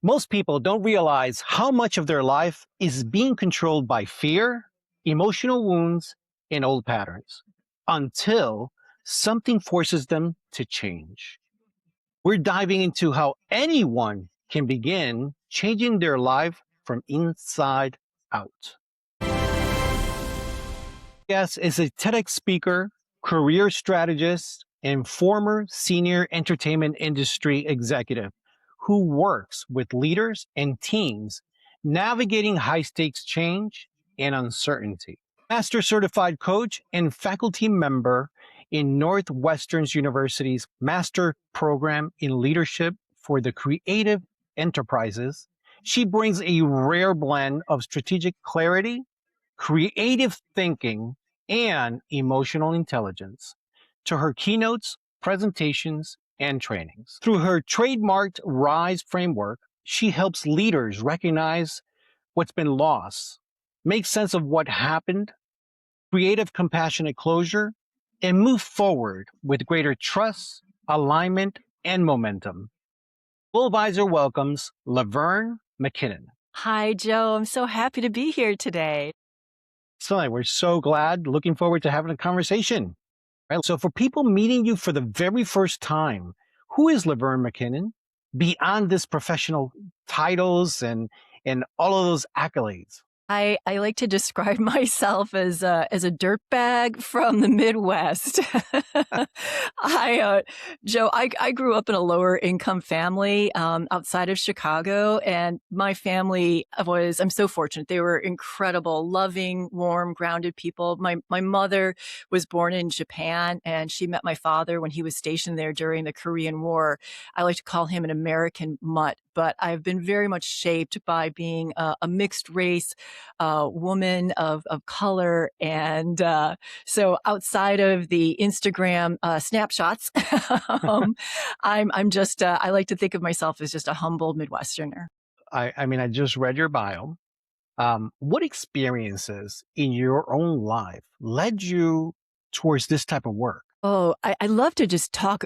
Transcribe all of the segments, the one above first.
Most people don't realize how much of their life is being controlled by fear, emotional wounds, and old patterns until something forces them to change. We're diving into how anyone can begin changing their life from inside out. Yes, is a TEDx speaker, career strategist, and former senior entertainment industry executive who works with leaders and teams navigating high stakes change and uncertainty. Master certified coach and faculty member in Northwestern University's master program in leadership for the creative enterprises, she brings a rare blend of strategic clarity, creative thinking, and emotional intelligence to her keynotes, presentations, and trainings. Through her trademarked RISE framework, she helps leaders recognize what's been lost, make sense of what happened, creative, compassionate closure, and move forward with greater trust, alignment, and momentum. Glovisor welcomes Laverne McKinnon. Hi, Joe. I'm so happy to be here today. So we're so glad, looking forward to having a conversation. Right? So for people meeting you for the very first time, who is Laverne McKinnon beyond this professional titles and all of those accolades? I like to describe myself as a dirtbag from the Midwest. Joe, I grew up in a lower income family outside of Chicago, and my family I'm so fortunate. They were incredible, loving, warm, grounded people. My mother was born in Japan, and she met my father when he was stationed there during the Korean War. I like to call him an American mutt, but I've been very much shaped by being a mixed race woman of color. And so outside of the Instagram snapshots, I'm just, I like to think of myself as just a humble Midwesterner. I mean, I just read your bio. What experiences in your own life led you towards this type of work? Oh, I love to just talk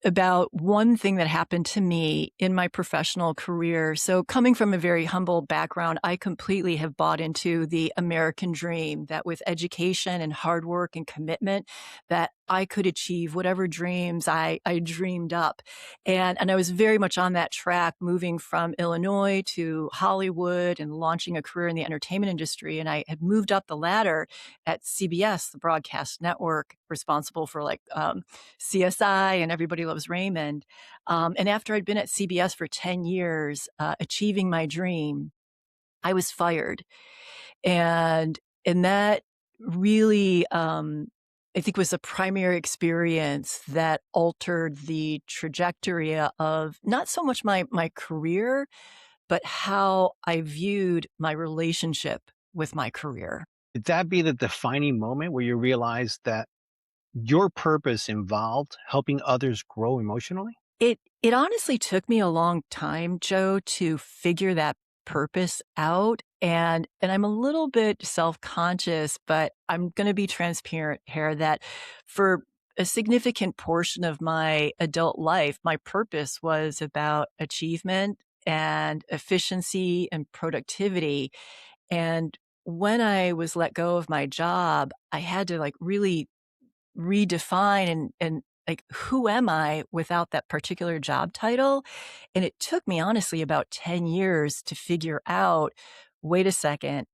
about one thing that happened to me in my professional career. So coming from a very humble background, I completely have bought into the American dream that with education and hard work and commitment that I could achieve whatever dreams I dreamed up. And I was very much on that track, moving from Illinois to Hollywood and launching a career in the entertainment industry. And I had moved up the ladder at CBS, the broadcast network responsible for CSI and Everybody Loves Raymond. And after I'd been at CBS for 10 years, achieving my dream, I was fired. And that really, I think was the primary experience that altered the trajectory of not so much my career, but how I viewed my relationship with my career. Did that be the defining moment where you realized that your purpose involved helping others grow emotionally? It honestly took me a long time, Joe, to figure that purpose out. And I'm a little bit self-conscious, but I'm going to be transparent here that for a significant portion of my adult life, my purpose was about achievement and efficiency and productivity. And when I was let go of my job, I had to really redefine and who am I without that particular job title? And it took me honestly about 10 years to figure out, wait a second,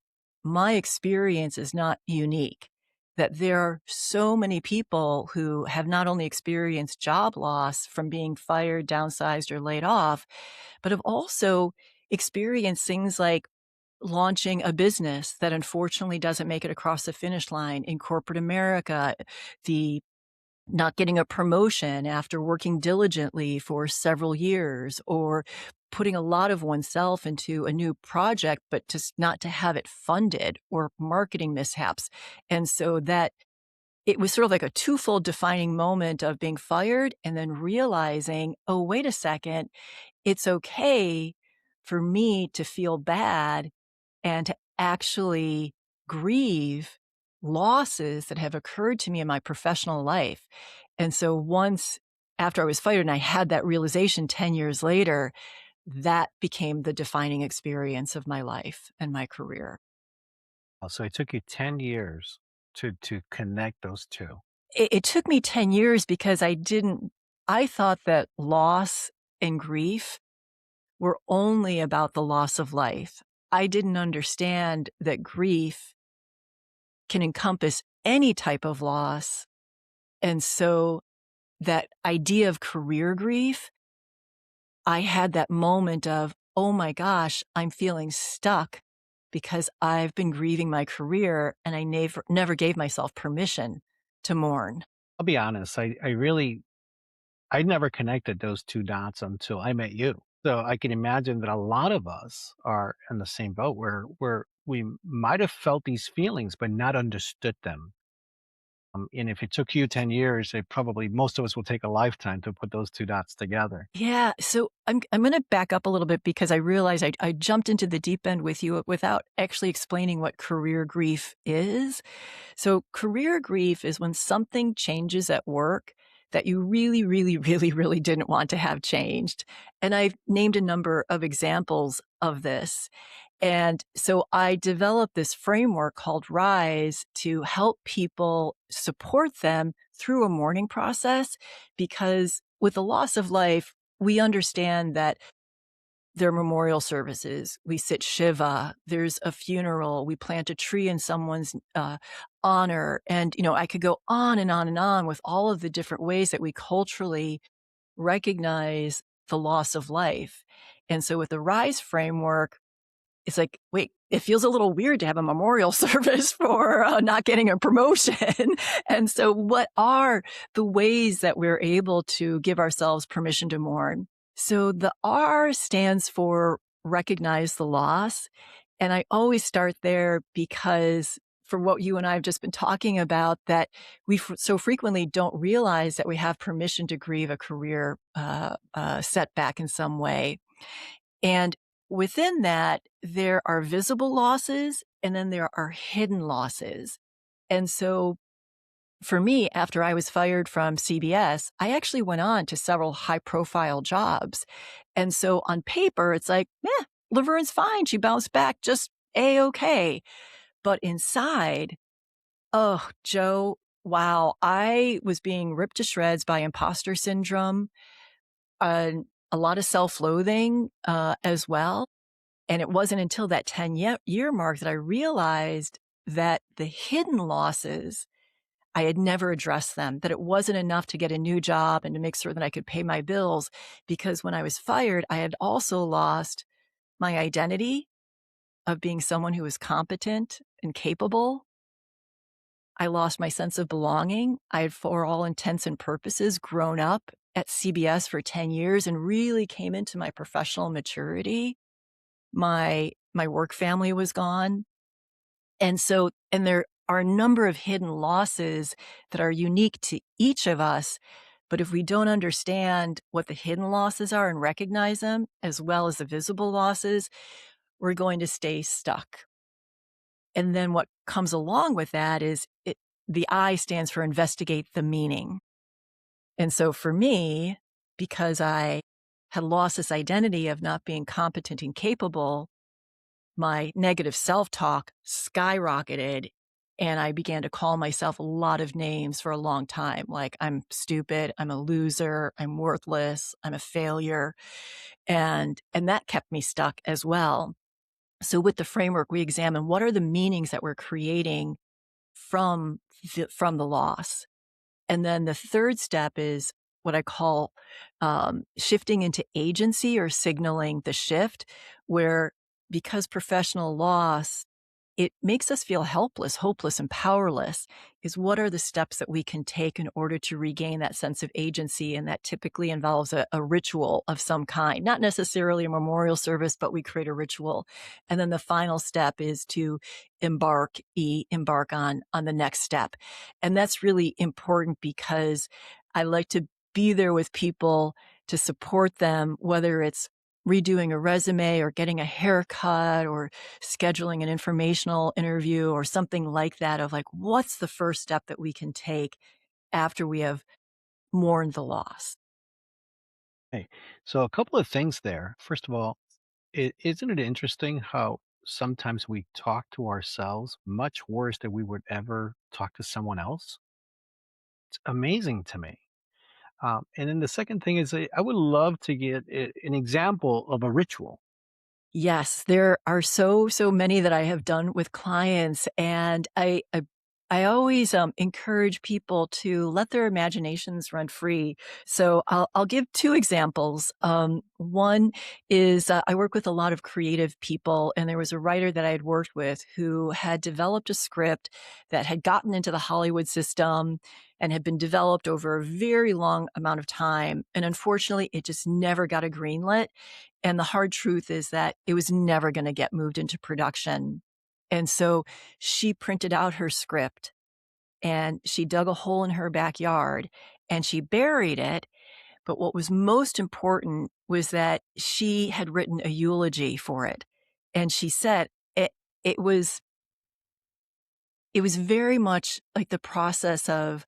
my experience is not unique, that there are so many people who have not only experienced job loss from being fired, downsized, or laid off, but have also experienced things like launching a business that unfortunately doesn't make it across the finish line in corporate America, the not getting a promotion after working diligently for several years, or putting a lot of oneself into a new project, but just not to have it funded, or marketing mishaps. And so that it was sort of like a twofold defining moment of being fired and then realizing, oh, wait a second, it's okay for me to feel bad and to actually grieve losses that have occurred to me in my professional life. And so once after I was fired and I had that realization 10 years later, that became the defining experience of my life and my career. So it took you 10 years to connect those two. It took me 10 years because I thought that loss and grief were only about the loss of life. I didn't understand that grief can encompass any type of loss. And so that idea of career grief, I had that moment of, oh my gosh, I'm feeling stuck because I've been grieving my career and I never gave myself permission to mourn. I'll be honest, I never connected those two dots until I met you. So I can imagine that a lot of us are in the same boat where we might have felt these feelings but not understood them. And if it took you 10 years, it probably most of us will take a lifetime to put those two dots together. Yeah, so I'm gonna back up a little bit because I realized I jumped into the deep end with you without actually explaining what career grief is. So career grief is when something changes at work that you really, really, really, really didn't want to have changed. And I've named a number of examples of this. And so I developed this framework called RISE to help people support them through a mourning process, because with the loss of life, we understand that there are memorial services. We sit Shiva. There's a funeral. We plant a tree in someone's honor. And, I could go on and on and on with all of the different ways that we culturally recognize the loss of life. And so with the RISE framework, it's like, wait, it feels a little weird to have a memorial service for not getting a promotion. And so what are the ways that we're able to give ourselves permission to mourn? So the R stands for recognize the loss. And I always start there because for what you and I have just been talking about, that we so frequently don't realize that we have permission to grieve a career setback in some way. And within that, there are visible losses and then there are hidden losses. And so for me, after I was fired from CBS, I actually went on to several high profile jobs. And so on paper, it's like, Laverne's fine. She bounced back just A-okay. But inside, oh, Joe, wow, I was being ripped to shreds by imposter syndrome, uh, a lot of self-loathing as well. And it wasn't until that 10-year mark that I realized that the hidden losses, I had never addressed them, that it wasn't enough to get a new job and to make sure that I could pay my bills. Because when I was fired, I had also lost my identity of being someone who was competent and capable. I lost my sense of belonging. I had, for all intents and purposes, grown up at CBS for 10 years and really came into my professional maturity. My work family was gone. And there are a number of hidden losses that are unique to each of us. But if we don't understand what the hidden losses are and recognize them, as well as the visible losses, we're going to stay stuck. And then what comes along with that is the I stands for investigate the meaning. And so for me, because I had lost this identity of not being competent and capable, my negative self-talk skyrocketed and I began to call myself a lot of names for a long time. Like, I'm stupid, I'm a loser, I'm worthless, I'm a failure. And that kept me stuck as well. So with the framework, we examine what are the meanings that we're creating from the loss. And then the third step is what I call shifting into agency or signaling the shift, where because professional loss, it makes us feel helpless, hopeless, and powerless, is what are the steps that we can take in order to regain that sense of agency? And that typically involves a ritual of some kind, not necessarily a memorial service, but we create a ritual. And then the final step is to embark on the next step. And that's really important because I like to be there with people to support them, whether it's redoing a resume or getting a haircut or scheduling an informational interview or something like that, of like, what's the first step that we can take after we have mourned the loss? Hey, so a couple of things there. First of all, isn't it interesting how sometimes we talk to ourselves much worse than we would ever talk to someone else? It's amazing to me. And then the second thing is, I would love to get an example of a ritual. Yes, there are so many that I have done with clients, and I always, encourage people to let their imaginations run free. So I'll give 2 examples. One is, I work with a lot of creative people, and there was a writer that I had worked with who had developed a script that had gotten into the Hollywood system and had been developed over a very long amount of time, and unfortunately, it just never got a greenlit. And the hard truth is that it was never gonna get moved into production. And so she printed out her script and she dug a hole in her backyard and she buried it. But what was most important was that she had written a eulogy for it. And she said it was it was very much like the process of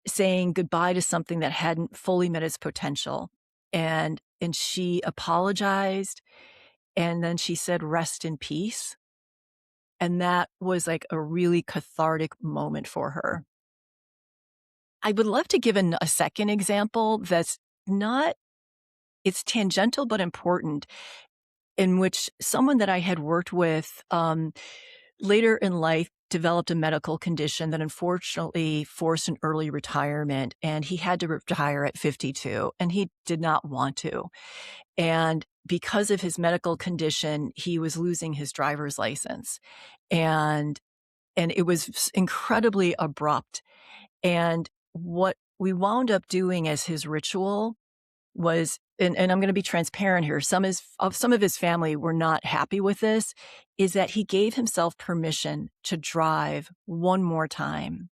saying goodbye to something that hadn't fully met its potential. And she apologized and then she said, "Rest in peace." And that was like a really cathartic moment for her. I would love to give a second example that's not, it's tangential but important, in which someone that I had worked with later in life developed a medical condition that unfortunately forced an early retirement. And he had to retire at 52, and he did not want to. And because of his medical condition, he was losing his driver's license. And it was incredibly abrupt. And what we wound up doing as his ritual was, and I'm going to be transparent here. Some of his family were not happy with this, is that he gave himself permission to drive one more time.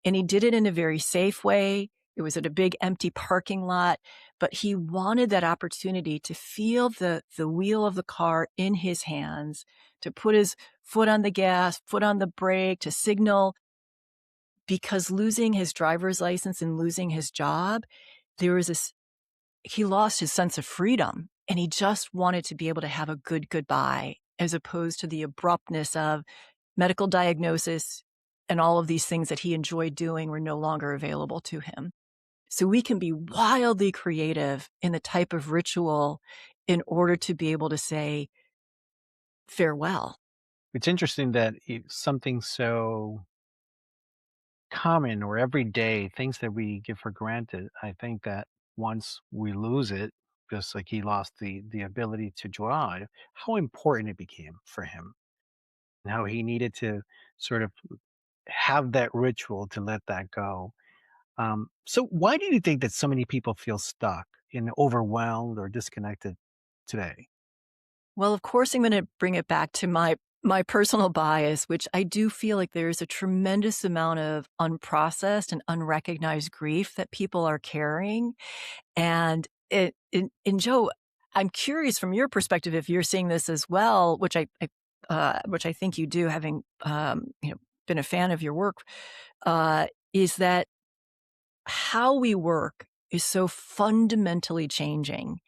And he did it in a very safe way. It was at a big empty parking lot, but he wanted that opportunity to feel the wheel of the car in his hands, to put his foot on the gas, foot on the brake, to signal, because losing his driver's license and losing his job, there was this, he lost his sense of freedom and he just wanted to be able to have a good goodbye, as opposed to the abruptness of medical diagnosis and all of these things that he enjoyed doing were no longer available to him. So we can be wildly creative in the type of ritual in order to be able to say farewell. It's interesting that something so common or everyday things that we give for granted, I think that once we lose it, just like he lost the ability to drive, how important it became for him and how he needed to sort of have that ritual to let that go. So why do you think that so many people feel stuck and overwhelmed or disconnected today? Well, of course, I'm going to bring it back to my personal bias, which I do feel like there's a tremendous amount of unprocessed and unrecognized grief that people are carrying. And and Joe, I'm curious from your perspective if you're seeing this as well, which I think you do, having been a fan of your work. Is that how we work is so fundamentally changing.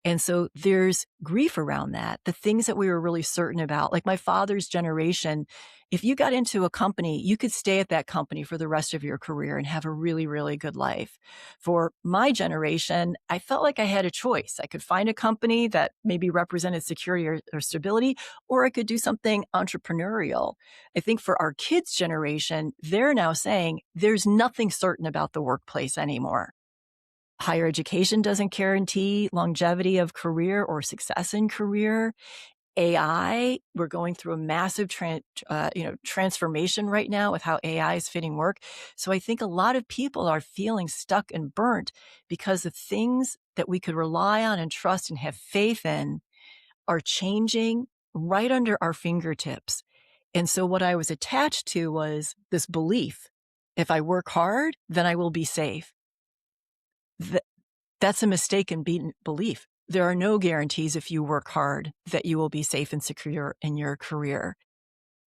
And so there's grief around that. The things that we were really certain about, like my father's generation, if you got into a company, you could stay at that company for the rest of your career and have a really, really good life. For my generation, I felt like I had a choice. I could find a company that maybe represented security or stability, or I could do something entrepreneurial. I think for our kids' generation, they're now saying there's nothing certain about the workplace anymore. Higher education doesn't guarantee longevity of career or success in career. AI, we're going through a massive transformation right now with how AI is fitting work. So I think a lot of people are feeling stuck and burnt because the things that we could rely on and trust and have faith in are changing right under our fingertips. And so what I was attached to was this belief: if I work hard, then I will be safe. That's a mistaken belief. There are no guarantees if you work hard that you will be safe and secure in your career.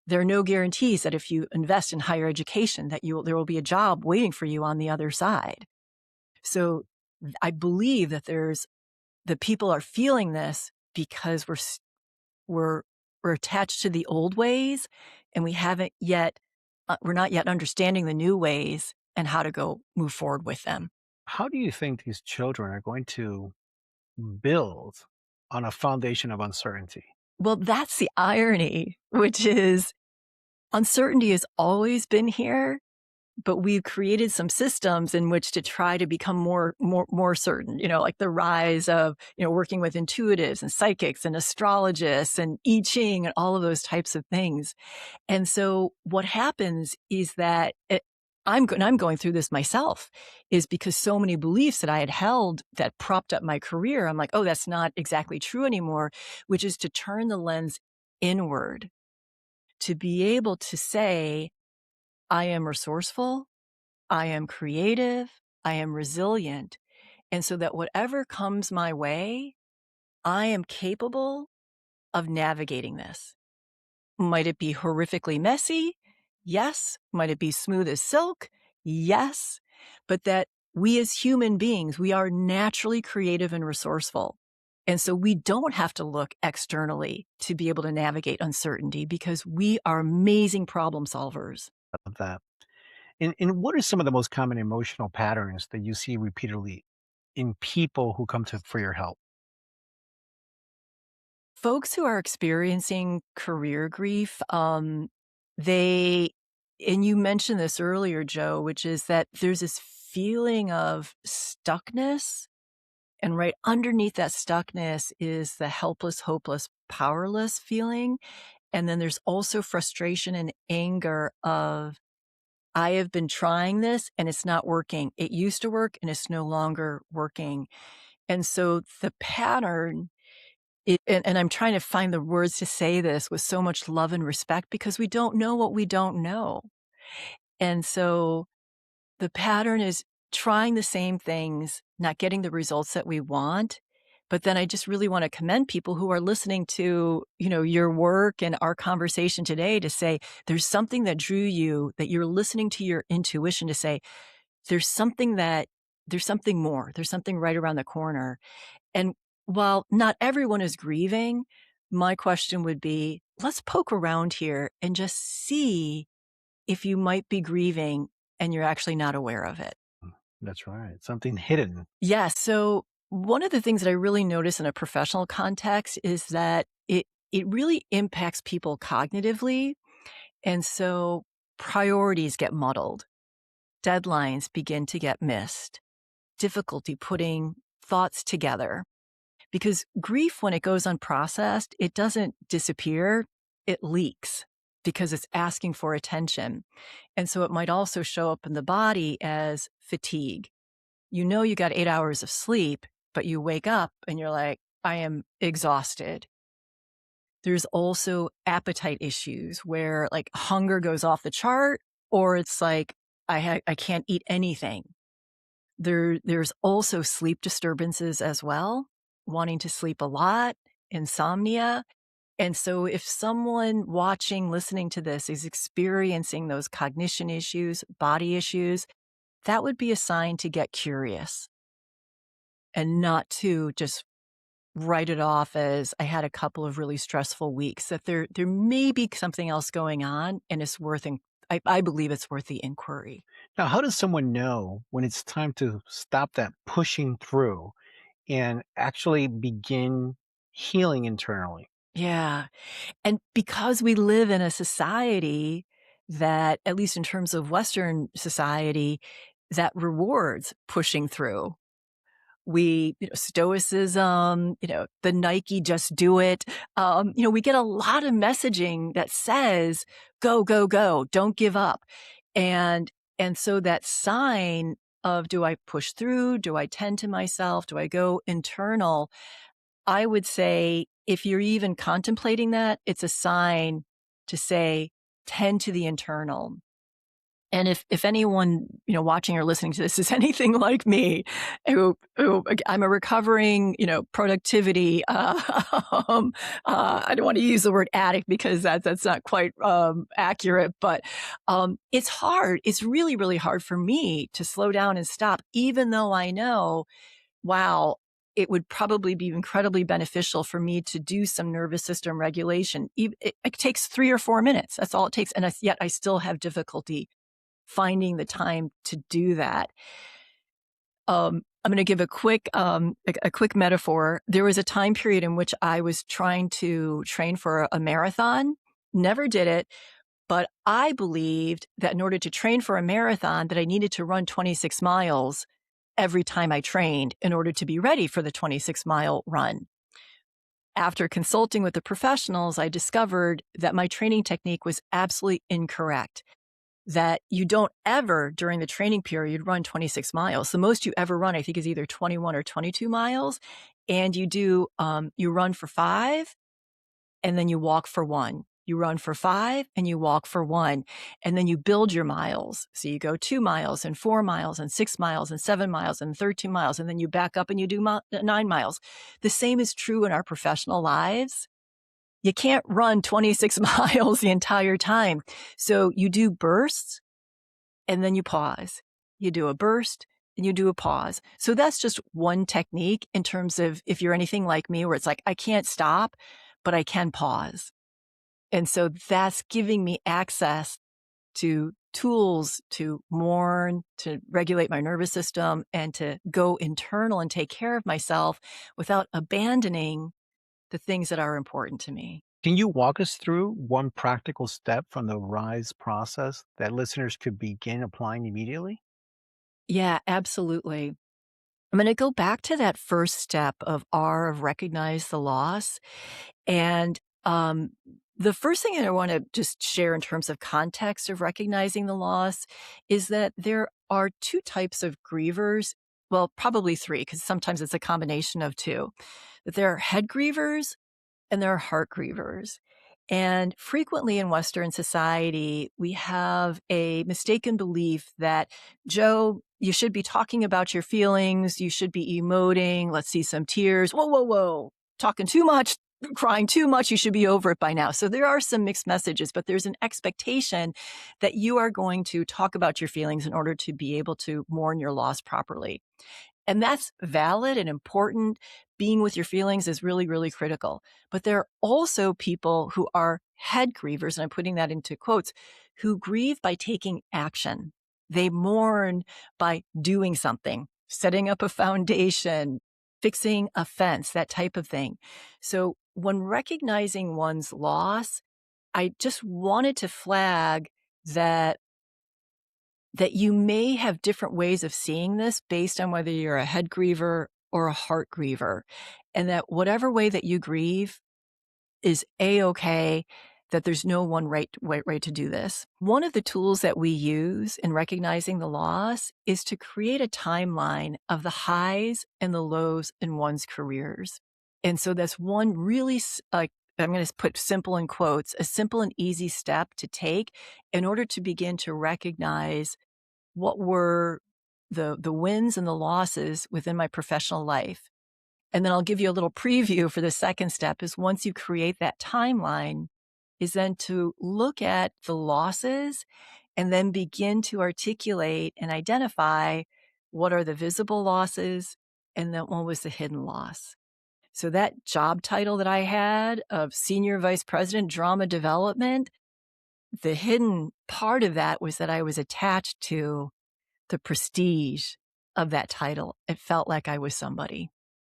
There are no guarantees that if you invest in higher education that there will be a job waiting for you on the other side. So I believe that the people are feeling this because we're attached to the old ways, and we're not yet understanding the new ways and how to go move forward with them. How do you think these children are going to build on a foundation of uncertainty? Well, that's the irony, which is uncertainty has always been here, but we've created some systems in which to try to become more certain, like the rise of, working with intuitives and psychics and astrologists and I Ching and all of those types of things. And so what happens is that I'm going through this myself, is because so many beliefs that I had held that propped up my career, I'm like, oh, that's not exactly true anymore, which is to turn the lens inward, to be able to say, I am resourceful, I am creative, I am resilient. And so that whatever comes my way, I am capable of navigating this. Might it be horrifically messy? Yes. Might it be smooth as silk? Yes. But that we as human beings, we are naturally creative and resourceful. And so we don't have to look externally to be able to navigate uncertainty because we are amazing problem solvers. Of that. And what are some of the most common emotional patterns that you see repeatedly in people who come to for your help? Folks who are experiencing career grief, they, and you mentioned this earlier, Joe, which is that there's this feeling of stuckness. And right underneath that stuckness is the helpless, hopeless, powerless feeling. And then there's also frustration and anger of, I have been trying this and it's not working. It used to work and it's no longer working. And so the pattern, and I'm trying to find the words to say this with so much love and respect because we don't know what we don't know. And so the pattern is trying the same things, not getting the results that we want. But then I just really want to commend people who are listening to, your work and our conversation today to say, there's something that drew you, that you're listening to your intuition to say, there's something more, there's something right around the corner. And while not everyone is grieving, my question would be, let's poke around here and just see if you might be grieving and you're actually not aware of it. That's right. Something hidden. Yeah. So one of the things that I really notice in a professional context is that it really impacts people cognitively. And so priorities get muddled. Deadlines begin to get missed. Difficulty putting thoughts together. Because grief, when it goes unprocessed, it doesn't disappear, it leaks because it's asking for attention. And so it might also show up in the body as fatigue. You got 8 hours of sleep, but you wake up and you're like, I am exhausted. There's also appetite issues where like hunger goes off the chart, or it's like, I can't eat anything. There's also sleep disturbances as well, wanting to sleep a lot, insomnia. And so if someone watching, listening to this is experiencing those cognition issues, body issues, that would be a sign to get curious and not to just write it off as I had a couple of really stressful weeks, that there may be something else going on and it's I believe it's worth the inquiry. Now, how does someone know when it's time to stop that pushing through and actually begin healing internally? Yeah. And because we live in a society that, at least in terms of Western society, that rewards pushing through. Stoicism, the Nike just do it. We get a lot of messaging that says, go, go, go, don't give up. And so that sign of, do I push through? Do I tend to myself? Do I go internal? I would say if you're even contemplating that, it's a sign to say, tend to the internal. And if anyone, watching or listening to this is anything like me, who I'm a recovering, productivity, I don't want to use the word addict because that's not quite accurate, but it's hard. It's really, really hard for me to slow down and stop, even though I know wow, it would probably be incredibly beneficial for me to do some nervous system regulation. It takes 3 or 4 minutes. That's all it takes. And yet I still have difficulty finding the time to do that. I'm going to give a quick metaphor. There was a time period in which I was trying to train for a marathon. Never did it, but I believed that in order to train for a marathon, that I needed to run 26 miles every time I trained in order to be ready for the 26-mile run. After consulting with the professionals, I discovered that my training technique was absolutely incorrect. That you don't ever, during the training period, run 26 miles. The most you ever run, I think, is either 21 or 22 miles. And you run for 5, and then you walk for 1. You run for 5 and you walk for 1. And then you build your miles. So you go 2 miles and 4 miles and 6 miles and 7 miles and 13 miles. And then you back up and you do 9 miles. The same is true in our professional lives. You can't run 26 miles the entire time. So you do bursts and then you pause. You do a burst and you do a pause. So that's just one technique in terms of if you're anything like me, where it's like, I can't stop, but I can pause. And so that's giving me access to tools to mourn, to regulate my nervous system, and to go internal and take care of myself without abandoning the things that are important to me. Can you walk us through one practical step from the RISE process that listeners could begin applying immediately? Yeah, absolutely. I'm going to go back to that first step of R, of recognize the loss. And the first thing that I want to just share in terms of context of recognizing the loss is that there are 2 types of grievers. Well, probably 3, because sometimes it's a combination of 2. That there are head grievers and there are heart grievers. And frequently in Western society, we have a mistaken belief that, Joe, you should be talking about your feelings. You should be emoting. Let's see some tears. Whoa, whoa, whoa. Talking too much, crying too much. You should be over it by now. So there are some mixed messages, but there's an expectation that you are going to talk about your feelings in order to be able to mourn your loss properly. And that's valid and important. Being with your feelings is really, really critical. But there are also people who are head grievers, and I'm putting that into quotes, who grieve by taking action. They mourn by doing something, setting up a foundation, fixing a fence, that type of thing. So when recognizing one's loss, I just wanted to flag that you may have different ways of seeing this based on whether you're a head griever or a heart griever, and that whatever way that you grieve is A-okay, that there's no one right way to do this. One of the tools that we use in recognizing the loss is to create a timeline of the highs and the lows in one's careers. And so that's one really, I'm going to put simple in quotes, a simple and easy step to take in order to begin to recognize what were the wins and the losses within my professional life. And then I'll give you a little preview for the second step is once you create that timeline, is then to look at the losses and then begin to articulate and identify what are the visible losses and then what was the hidden loss. So that job title that I had of Senior Vice President Drama Development, the hidden part of that was that I was attached to the prestige of that title. It felt like I was somebody.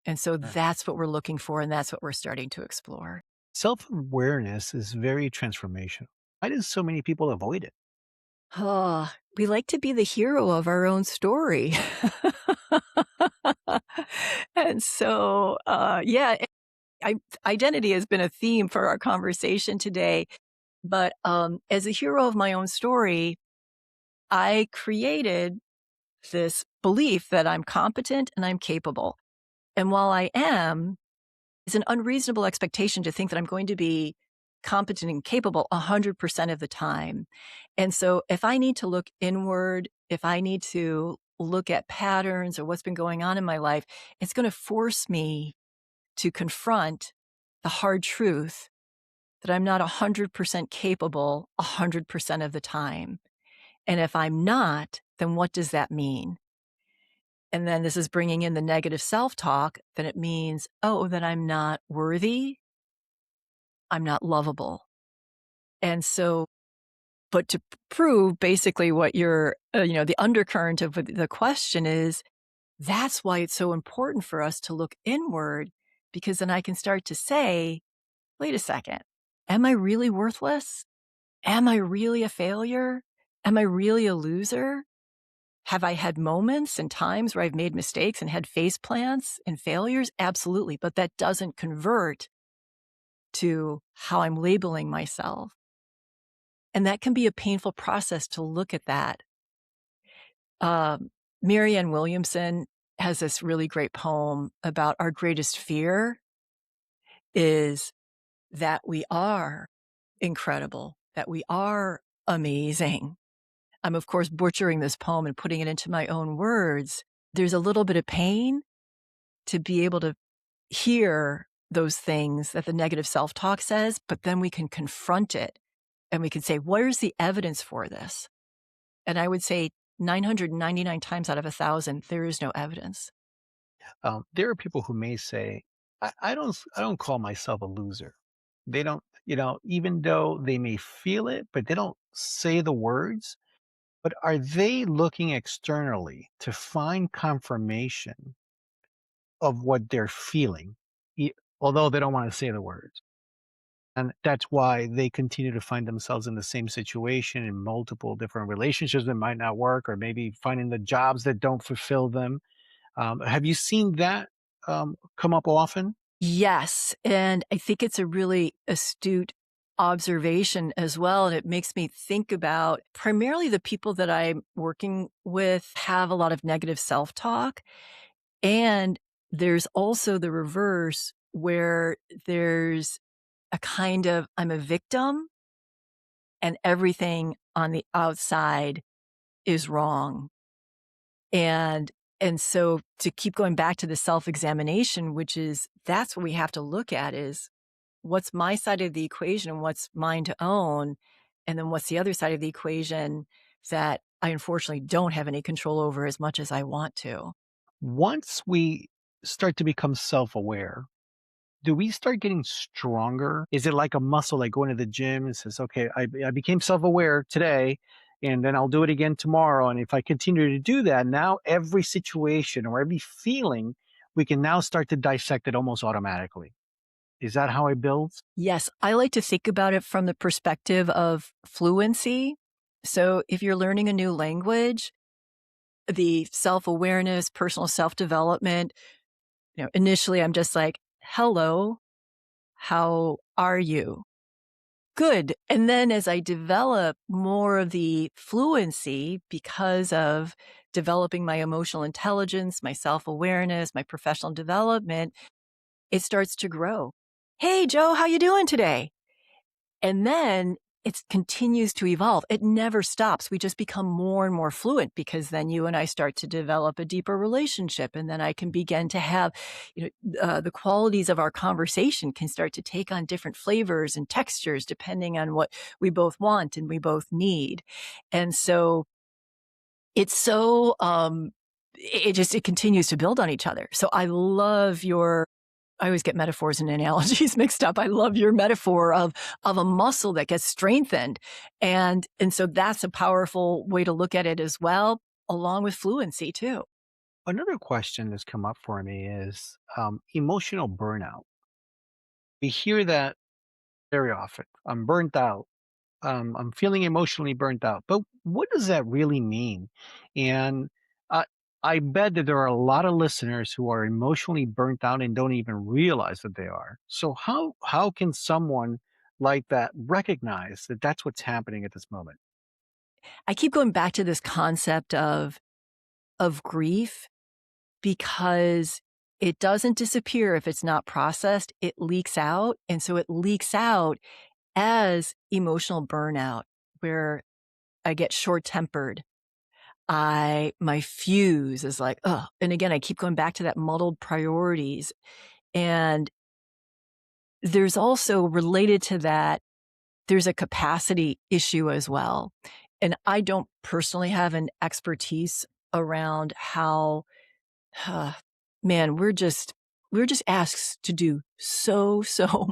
And so that's what we're looking for, and that's what we're starting to explore. Self awareness is very transformational. Why do so many people avoid it? Oh, we like to be the hero of our own story. And so, identity has been a theme for our conversation today. But as a hero of my own story, I created this belief that I'm competent and I'm capable. And while I am, it's an unreasonable expectation to think that I'm going to be competent and capable 100% of the time. And so if I need to look inward, if I need to look at patterns or what's been going on in my life, it's going to force me to confront the hard truth that I'm not 100% capable 100% of the time. And if I'm not, then what does that mean? and then this is bringing in the negative self-talk, then it means, oh, then I'm not worthy, I'm not lovable. And so, but to prove basically what the undercurrent of the question is, that's why it's so important for us to look inward, because then I can start to say, wait a second, am I really worthless? Am I really a failure? Am I really a loser? Have I had moments and times where I've made mistakes and had face plants and failures? Absolutely. But that doesn't convert to how I'm labeling myself. And that can be a painful process to look at that. Marianne Williamson has this really great poem about our greatest fear is that we are incredible, that we are amazing. I'm, of course, butchering this poem and putting it into my own words. There's a little bit of pain to be able to hear those things that the negative self-talk says, but then we can confront it and we can say, where's the evidence for this? And I would say 999 times out of 1,000, there is no evidence. There are people who may say, I don't call myself a loser. They don't, even though they may feel it, but they don't say the words. But are they looking externally to find confirmation of what they're feeling, although they don't want to say the words? And that's why they continue to find themselves in the same situation in multiple different relationships that might not work, or maybe finding the jobs that don't fulfill them. Have you seen that come up often? Yes. And I think it's a really astute observation as well. And it makes me think about primarily the people that I'm working with have a lot of negative self-talk. And there's also the reverse where there's a kind of, I'm a victim and everything on the outside is wrong. And so to keep going back to the self-examination, which is, that's what we have to look at is what's my side of the equation and what's mine to own. And then what's the other side of the equation that I unfortunately don't have any control over as much as I want to. Once we start to become self aware, do we start getting stronger? Is it like a muscle, like going to the gym and says, okay, I became self aware today, and then I'll do it again tomorrow. And if I continue to do that, now every situation or every feeling, we can now start to dissect it almost automatically. Is that how it builds? Yes, I like to think about it from the perspective of fluency. So if you're learning a new language, the self-awareness, personal self-development, initially I'm just like, hello, how are you? Good. And then as I develop more of the fluency because of developing my emotional intelligence, my self-awareness, my professional development, it starts to grow. Hey, Joe, how you doing today? And then it continues to evolve. It never stops. We just become more and more fluent because then you and I start to develop a deeper relationship. And then I can begin to have, the qualities of our conversation can start to take on different flavors and textures depending on what we both want and we both need. And so it's so, it continues to build on each other. So I love I always get metaphors and analogies mixed up. I love your metaphor of a muscle that gets strengthened. And so that's a powerful way to look at it as well, along with fluency too. Another question that's come up for me is emotional burnout. We hear that very often. I'm burnt out. I'm feeling emotionally burnt out. But what does that really mean? And I, I bet that there are a lot of listeners who are emotionally burnt out and don't even realize that they are. So how can someone like that recognize that that's what's happening at this moment? I keep going back to this concept of grief because it doesn't disappear if it's not processed. It leaks out. And so it leaks out as emotional burnout, where I get short-tempered. My fuse is like, oh, and again, I keep going back to that muddled priorities. And there's also related to that, there's a capacity issue as well. And I don't personally have an expertise around how Man, we're just asked to do so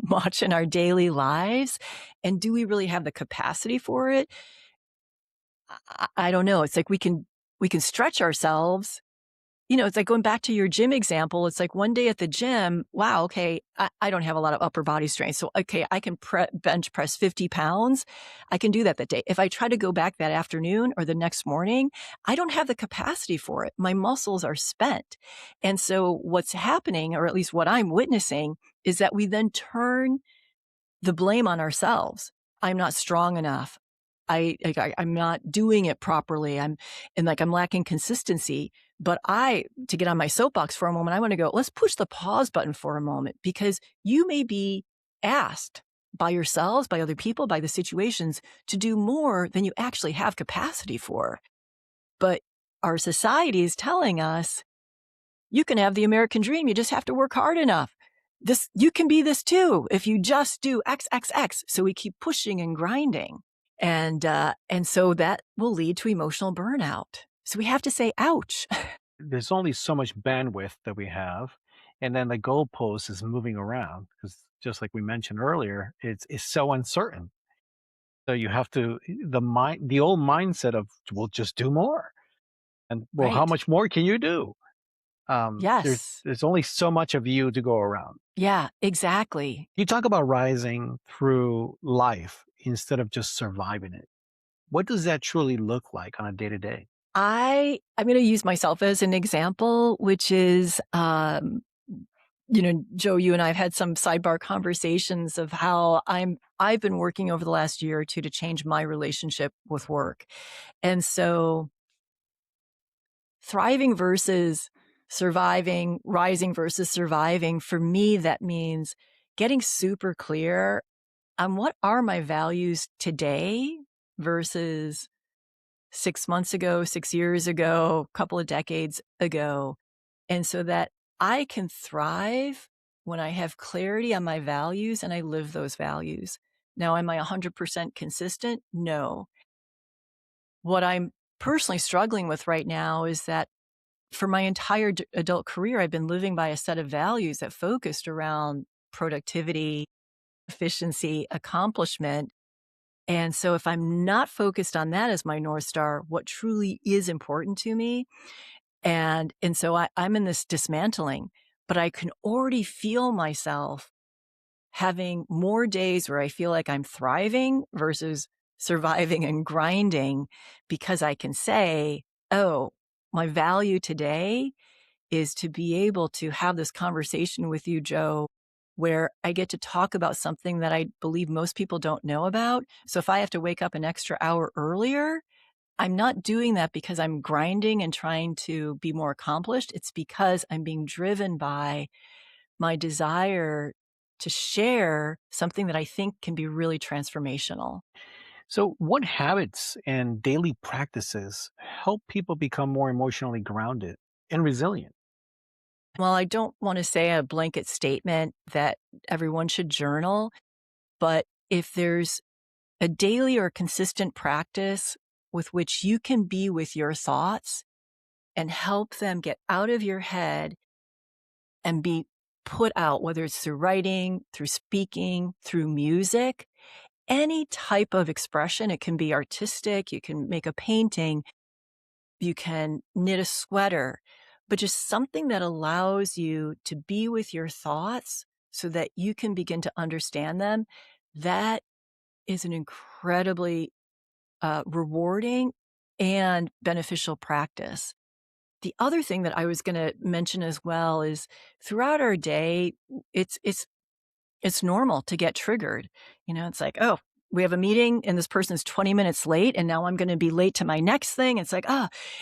much in our daily lives. And do we really have the capacity for it? I don't know. It's like we can stretch ourselves. It's like going back to your gym example. It's like one day at the gym, wow, okay, I don't have a lot of upper body strength. So, okay, I can bench press 50 pounds. I can do that day. If I try to go back that afternoon or the next morning, I don't have the capacity for it. My muscles are spent. And so what's happening, or at least what I'm witnessing, is that we then turn the blame on ourselves. I'm not strong enough. I'm not doing it properly. I'm lacking consistency. But to get on my soapbox for a moment, I want to go, let's push the pause button for a moment, because you may be asked by yourselves, by other people, by the situations to do more than you actually have capacity for. But our society is telling us, you can have the American dream. You just have to work hard enough. You can be this too if you just do X, X, X. So we keep pushing and grinding. And so that will lead to emotional burnout. So we have to say, ouch. There's only so much bandwidth that we have. And then the goalpost is moving around because just like we mentioned earlier, it's so uncertain. So you have to, the old mindset of, we'll just do more. And well, how Right. much more can you do? Yes. There's only so much of you to go around. Yeah, exactly. You talk about rising through life instead of just surviving it. What does that truly look like on a day to day? I'm going to use myself as an example, which is, Joe, you and I have had some sidebar conversations of how I've been working over the last year or two to change my relationship with work. And so thriving versus surviving, rising versus surviving, for me, that means getting super clear on what are my values today versus 6 months ago, 6 years ago, a couple of decades ago. And so that I can thrive when I have clarity on my values and I live those values. Now, am I 100% consistent? No. What I'm personally struggling with right now is that for my entire adult career, I've been living by a set of values that focused around productivity, efficiency, accomplishment. And so if I'm not focused on that as my North Star, what truly is important to me, and so I'm in this dismantling, but I can already feel myself having more days where I feel like I'm thriving versus surviving and grinding, because I can say, oh, my value today is to be able to have this conversation with you, Joe, where I get to talk about something that I believe most people don't know about. So if I have to wake up an extra hour earlier, I'm not doing that because I'm grinding and trying to be more accomplished. It's because I'm being driven by my desire to share something that I think can be really transformational. So, what habits and daily practices help people become more emotionally grounded and resilient? Well, I don't want to say a blanket statement that everyone should journal, but if there's a daily or consistent practice with which you can be with your thoughts and help them get out of your head and be put out, whether it's through writing, through speaking, through music, any type of expression. It can be artistic. You can make a painting. You can knit a sweater, but just something that allows you to be with your thoughts so that you can begin to understand them. That is an incredibly rewarding and beneficial practice. The other thing that I was going to mention as well is throughout our day, it's normal to get triggered. It's like, oh, we have a meeting and this person's 20 minutes late and now I'm going to be late to my next thing. It's like,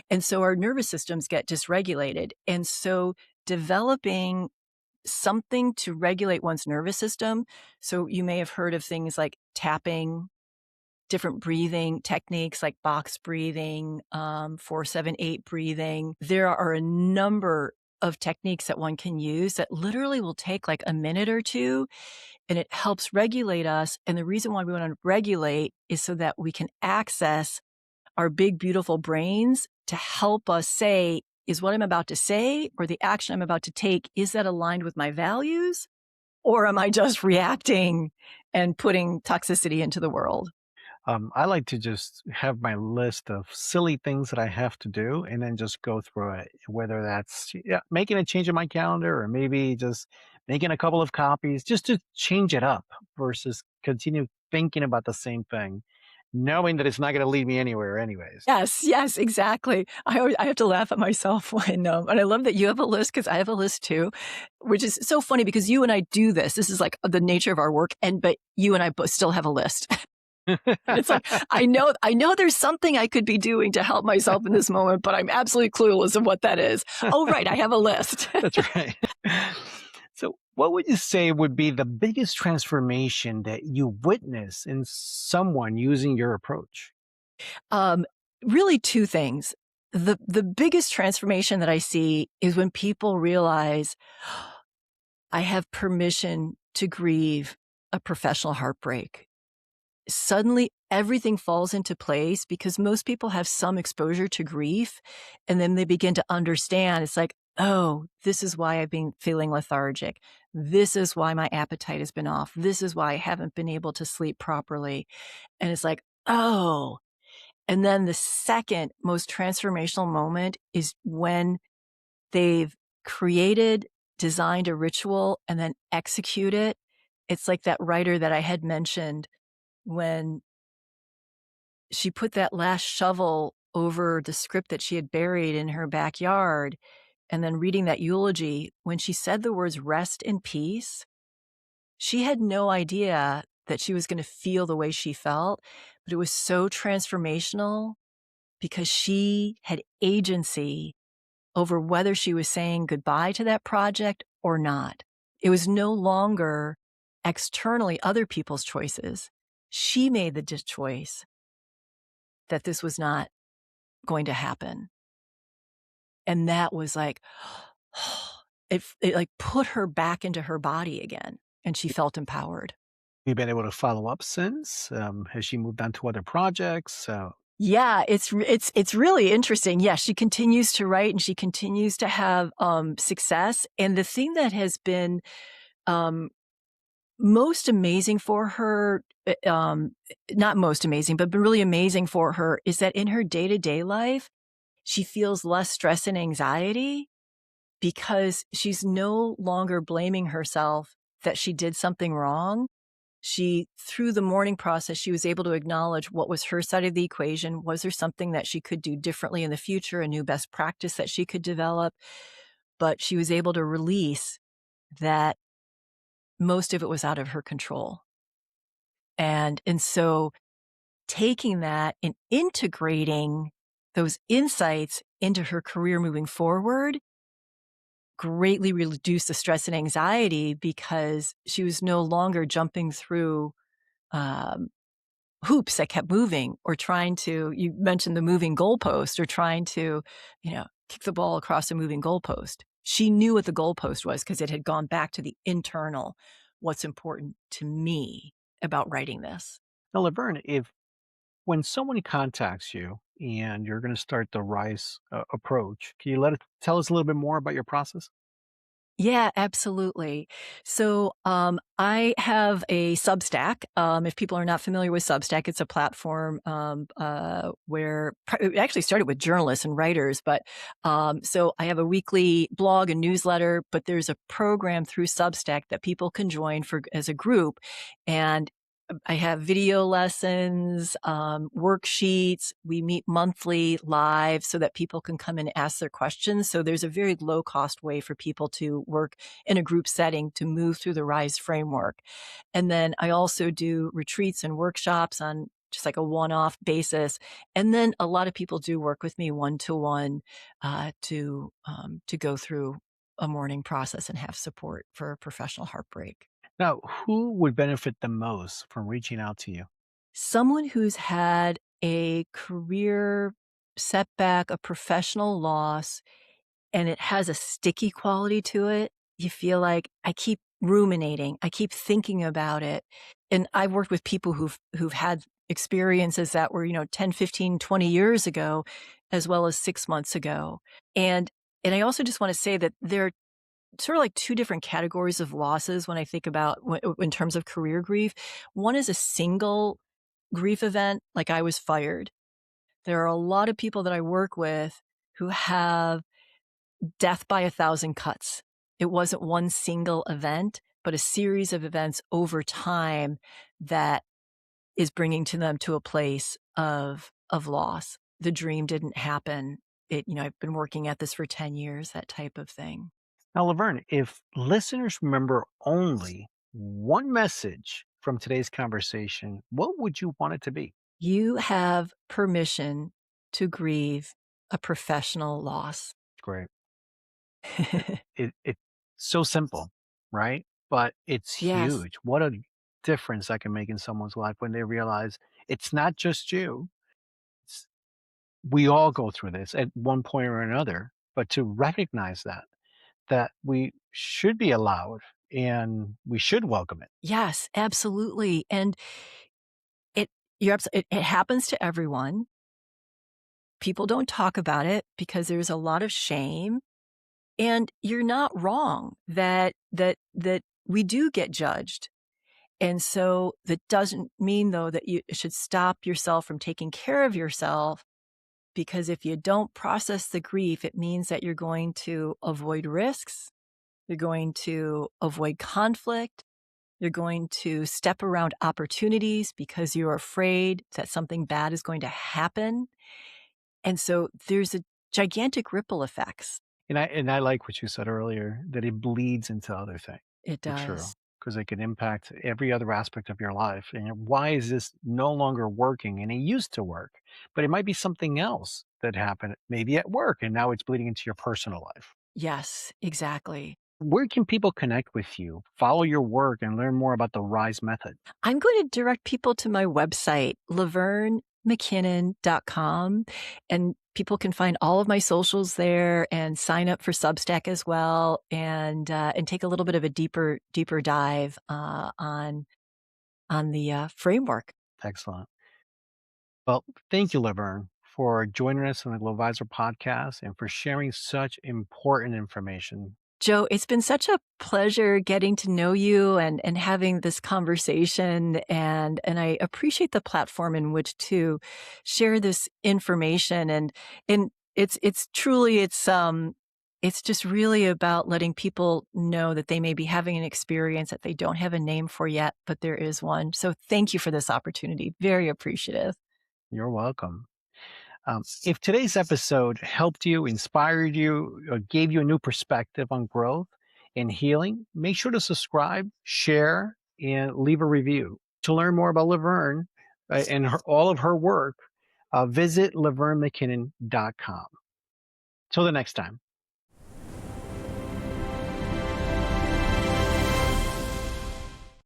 and so our nervous systems get dysregulated. And so developing something to regulate one's nervous system. So you may have heard of things like tapping, different breathing techniques like box breathing, 4-7-8 breathing. There are a number of techniques that one can use that literally will take like a minute or two, and it helps regulate us. And the reason why we want to regulate is so that we can access our big, beautiful brains to help us say, is what I'm about to say or the action I'm about to take, is that aligned with my values? Or am I just reacting and putting toxicity into the world? I like to just have my list of silly things that I have to do and then just go through it, whether that's making a change in my calendar or maybe just making a couple of copies just to change it up versus continue thinking about the same thing, knowing that it's not going to lead me anywhere, anyways. Yes, exactly. I have to laugh at myself when, and I love that you have a list because I have a list too, which is so funny because you and I do this. This is like the nature of our work, but you and I both still have a list. It's like, I know there's something I could be doing to help myself in this moment, but I'm absolutely clueless of what that is. Oh, right. I have a list. That's right. So, what would you say would be the biggest transformation that you witness in someone using your approach? Um, Really two things. The biggest transformation that I see is when people realize I have permission to grieve a professional heartbreak. Suddenly everything falls into place because most people have some exposure to grief, and then they begin to understand it's like, oh, this is why I've been feeling lethargic. This is why my appetite has been off. This is why I haven't been able to sleep properly. And it's like, oh. And then the second most transformational moment is when they've created, designed a ritual and then execute it. It's like that writer that I had mentioned when she put that last shovel over the script that she had buried in her backyard, and then reading that eulogy, when she said the words rest in peace, she had no idea that she was going to feel the way she felt, but it was so transformational because she had agency over whether she was saying goodbye to that project or not. It was no longer externally other people's choices. She made the choice that this was not going to happen. And that was like, it like put her back into her body again. And she felt empowered. You been able to follow up since? Has she moved on to other projects? Yeah, it's really interesting. Yeah, she continues to write and she continues to have success. And the thing that has been um, most amazing for her, not most amazing, but really amazing for her, is that in her day-to-day life, she feels less stress and anxiety because she's no longer blaming herself that she did something wrong. Through the mourning process, she was able to acknowledge what was her side of the equation. Was there something that she could do differently in the future, a new best practice that she could develop? But she was able to release that most of it was out of her control. And so taking that and integrating those insights into her career moving forward greatly reduced the stress and anxiety because she was no longer jumping through um, hoops that kept moving or you mentioned the moving goalpost or trying to, kick the ball across a moving goalpost. She knew what the goalpost was because it had gone back to the internal, what's important to me about writing this. Now, Laverne, if when someone contacts you and you're going to start the RISE approach, can you tell us a little bit more about your process? Yeah, absolutely. So I have a Substack. If people are not familiar with Substack, it's a platform where it actually started with journalists and writers. But so I have a weekly blog and newsletter, but there's a program through Substack that people can join as a group. And I have video lessons, worksheets. We meet monthly live so that people can come and ask their questions. So there's a very low cost way for people to work in a group setting to move through the RISE framework. And then I also do retreats and workshops on just like a one-off basis. And then a lot of people do work with me one-to-one to go through a mourning process and have support for professional heartbreak. Now, who would benefit the most from reaching out to you? Someone who's had a career setback, a professional loss, and it has a sticky quality to it. You feel like I keep ruminating, I keep thinking about it. And I've worked with people who've had experiences that were, 10, 15, 20 years ago. as well as 6 months ago. And I also just want to say that there are sort of like two different categories of losses when I think about in terms of career grief. One is a single grief event, like I was fired. There are a lot of people that I work with who have death by 1,000 cuts. It wasn't one single event, but a series of events over time that is bringing to them to a place of loss. The dream didn't happen. I've been working at this for 10 years, that type of thing. Now, Laverne, if listeners remember only one message from today's conversation, what would you want it to be? You have permission to grieve a professional loss. Great. It's so simple, right? But it's Yes. huge. What a difference that can make in someone's life when they realize it's not just you. We all go through this at one point or another, but to recognize that we should be allowed and we should welcome it. Yes, absolutely. And it happens to everyone. People don't talk about it because there's a lot of shame. And you're not wrong that we do get judged. And so that doesn't mean, though, that you should stop yourself from taking care of yourself, because if you don't process the grief, it means that you're going to avoid risks. You're going to avoid conflict. You're going to step around opportunities because you're afraid that something bad is going to happen. And so there's a gigantic ripple effects. And I like what you said earlier, that it bleeds into other things. It It's true, does. because it can impact every other aspect of your life. And why is this no longer working? And it used to work, but it might be something else that happened, maybe at work, and now it's bleeding into your personal life. Yes, exactly. Where can people connect with you, follow your work, and learn more about the RISE method? I'm going to direct people to my website, LaverneMcKinnon.com, and people can find all of my socials there and sign up for Substack as well, and take a little bit of a deeper dive on the framework. Excellent. Well, thank you, Laverne, for joining us on the Glovisor podcast and for sharing such important information. Joe, it's been such a pleasure getting to know you and having this conversation, and I appreciate the platform in which to share this information, and it's truly it's just really about letting people know that they may be having an experience that they don't have a name for yet, but there is one. So thank you for this opportunity. Very appreciative. You're welcome. If today's episode helped you, inspired you, or gave you a new perspective on growth and healing, make sure to subscribe, share, and leave a review. To learn more about Laverne and all of her work, visit LaverneMcKinnon.com. Till the next time.